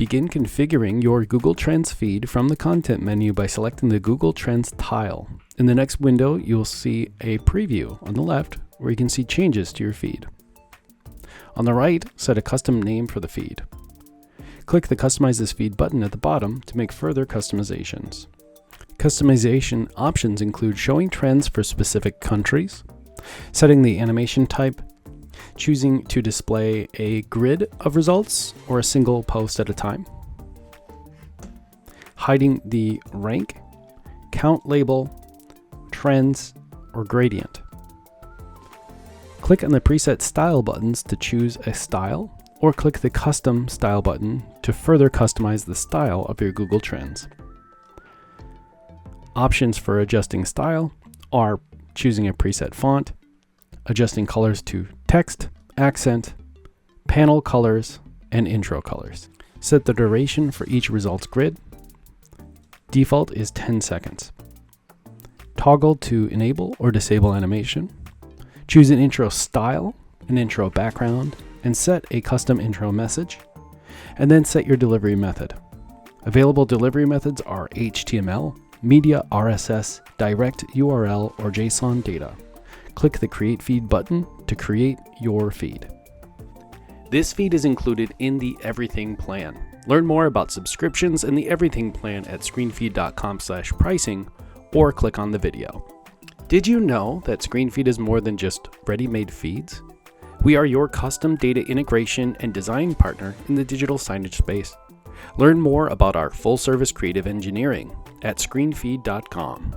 Begin configuring your Google Trends feed from the content menu by selecting the Google Trends tile. In the next window, you'll see a preview on the left where you can see changes to your feed. On the right, set a custom name for the feed. Click the Customize this feed button at the bottom to make further customizations. Customization options include showing trends for specific countries, setting the animation type, choosing to display a grid of results or a single post at a time, hiding the rank, count label, trends, or gradient. Click on the preset style buttons to choose a style, or click the custom style button to further customize the style of your Google Trends. Options for adjusting style are choosing a preset font, adjusting colors to text, accent, panel colors, and intro colors. Set the duration for each results grid. Default is 10 seconds. Toggle to enable or disable animation. Choose an intro style, an intro background, and set a custom intro message. And then set your delivery method. Available delivery methods are HTML, media RSS, direct URL, or JSON data. Click the Create Feed button to create your feed. This feed is included in the Everything plan. Learn more about subscriptions and the Everything plan at screenfeed.com/pricing or click on the video. Did you know that ScreenFeed is more than just ready-made feeds? We are your custom data integration and design partner in the digital signage space. Learn more about our full-service creative engineering at screenfeed.com.